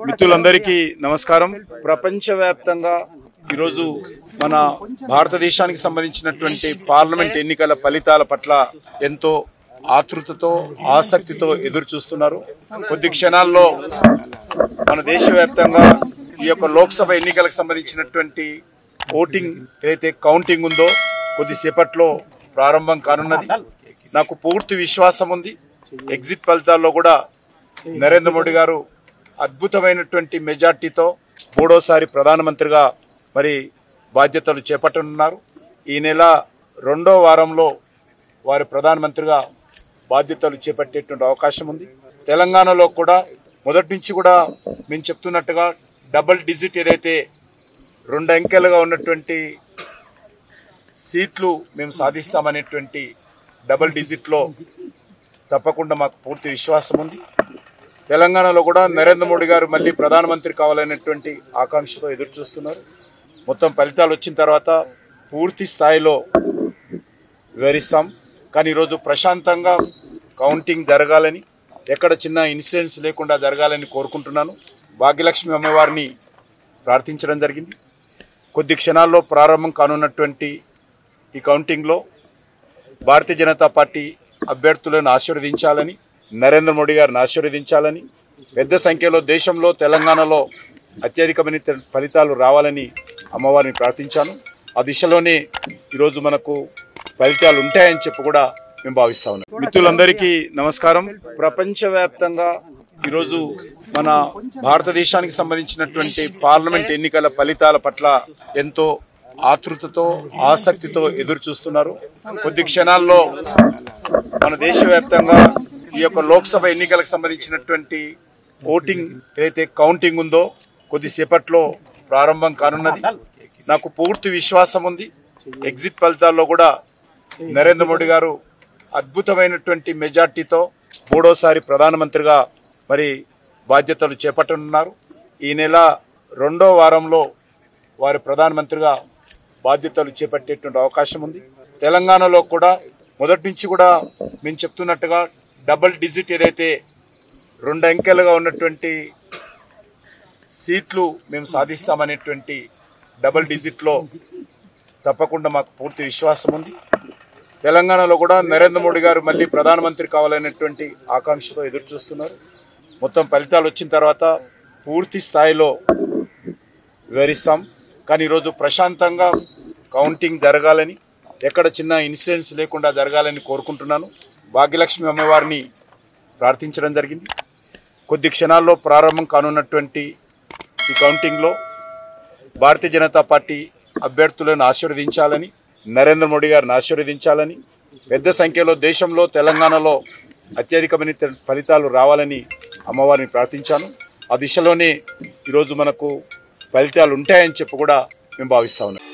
మిత్రులందరికీ నమస్కారం. ప్రపంచవ్యాప్తంగా ఈరోజు మన భారతదేశానికి సంబంధించినటువంటి పార్లమెంట్ ఎన్నికల ఫలితాల పట్ల ఎంతో ఆతృతతో ఆసక్తితో ఎదురు చూస్తున్నారు. కొద్ది క్షణాల్లో మన దేశవ్యాప్తంగా ఈ యొక్క లోక్సభ ఎన్నికలకు సంబంధించినటువంటి ఓటింగ్ ఏదైతే కౌంటింగ్ ఉందో కొద్దిసేపట్లో ప్రారంభం కానున్నది. నాకు పూర్తి విశ్వాసం ఉంది. ఎగ్జిట్ ఫలితాల్లో కూడా నరేంద్ర మోడీ గారు అద్భుతమైనటువంటి మెజార్టీతో మూడోసారి ప్రధానమంత్రిగా మరి బాధ్యతలు చేపట్టనున్నారు. ఈ నెల 2వ వారంలో వారి ప్రధానమంత్రిగా బాధ్యతలు చేపట్టేటువంటి అవకాశం ఉంది. తెలంగాణలో కూడా మొదటి నుంచి కూడా మేము చెప్తున్నట్టుగా డబుల్ డిజిట్ ఏదైతే 2 అంకెలుగా ఉన్నటువంటి సీట్లు మేము సాధిస్తామనేటువంటి డబుల్ డిజిట్లో తప్పకుండా మాకు పూర్తి విశ్వాసం ఉంది. తెలంగాణలో కూడా నరేంద్ర మోడీ గారు మళ్ళీ ప్రధానమంత్రి కావాలనేటువంటి ఆకాంక్షతో ఎదురు చూస్తున్నారు. మొత్తం ఫలితాలు వచ్చిన తర్వాత పూర్తి స్థాయిలో వివరిస్తాం. కానీ ఈరోజు ప్రశాంతంగా కౌంటింగ్ జరగాలని, ఎక్కడ చిన్న ఇన్సిడెంట్స్ లేకుండా జరగాలని కోరుకుంటున్నాను. భాగ్యలక్ష్మి అమ్మవారిని ప్రార్థించడం జరిగింది. కొద్ది క్షణాల్లో ప్రారంభం కానున్నటువంటి ఈ కౌంటింగ్లో భారతీయ జనతా పార్టీ అభ్యర్థులను ఆశీర్వదించాలని, నరేంద్ర మోడీ గారిని ఆశీర్వదించాలని, పెద్ద సంఖ్యలో దేశంలో తెలంగాణలో అత్యధికమైన ఫలితాలు రావాలని అమ్మవారిని ప్రార్థించాను. ఆ దిశలోనే ఈరోజు మనకు ఫలితాలు ఉంటాయని చెప్పి కూడా మేము భావిస్తా ఉన్నాం. మిత్రులందరికీ నమస్కారం. ప్రపంచవ్యాప్తంగా ఈరోజు మన భారతదేశానికి సంబంధించినటువంటి పార్లమెంట్ ఎన్నికల ఫలితాల పట్ల ఎంతో ఆతృతతో ఆసక్తితో ఎదురు చూస్తున్నారు. కొద్ది క్షణాల్లో మన దేశవ్యాప్తంగా ఈ యొక్క లోక్సభ ఎన్నికలకు సంబంధించినటువంటి ఓటింగ్ ఏదైతే కౌంటింగ్ ఉందో కొద్దిసేపట్లో ప్రారంభం కానున్నది. నాకు పూర్తి విశ్వాసం ఉంది. ఎగ్జిట్ ఫలితాల్లో కూడా నరేంద్ర మోడీ గారు అద్భుతమైనటువంటి మెజార్టీతో మూడోసారి ప్రధానమంత్రిగా మరి బాధ్యతలు చేపట్టనున్నారు. ఈ నెల 2వ వారంలో వారి ప్రధానమంత్రిగా బాధ్యతలు చేపట్టేటువంటి అవకాశం ఉంది. తెలంగాణలో కూడా మొదటి నుంచి కూడా మేము చెప్తున్నట్టుగా డబుల్ డిజిట్ ఏదైతే 2 అంకెలుగా ఉన్నటువంటి సీట్లు మేము సాధిస్తామనేటువంటి డబుల్ డిజిట్లో తప్పకుండా మాకు పూర్తి విశ్వాసం ఉంది. తెలంగాణలో కూడా నరేంద్ర మోడీ గారు మళ్ళీ ప్రధానమంత్రి కావాలనేటువంటి ఆకాంక్షతో ఎదురు చూస్తున్నారు. మొత్తం ఫలితాలు వచ్చిన తర్వాత పూర్తి స్థాయిలో వివరిస్తాం. కానీ ఈరోజు ప్రశాంతంగా కౌంటింగ్ జరగాలని, ఎక్కడ చిన్న ఇన్సిడెంట్స్ లేకుండా జరగాలని కోరుకుంటున్నాను. భాగ్యలక్ష్మి అమ్మవారిని ప్రార్థించడం జరిగింది. కొద్ది క్షణాల్లో ప్రారంభం కానున్నటువంటి ఈ కౌంటింగ్లో భారతీయ జనతా పార్టీ అభ్యర్థులను ఆశీర్వదించాలని, నరేంద్ర మోడీ గారిని ఆశీర్వదించాలని, పెద్ద సంఖ్యలో దేశంలో తెలంగాణలో అత్యధికమైన ఫలితాలు రావాలని అమ్మవారిని ప్రార్థించాను. ఆ దిశలోనే ఈరోజు మనకు ఫలితాలు ఉంటాయని చెప్పి కూడా మేము భావిస్తా ఉన్నాం.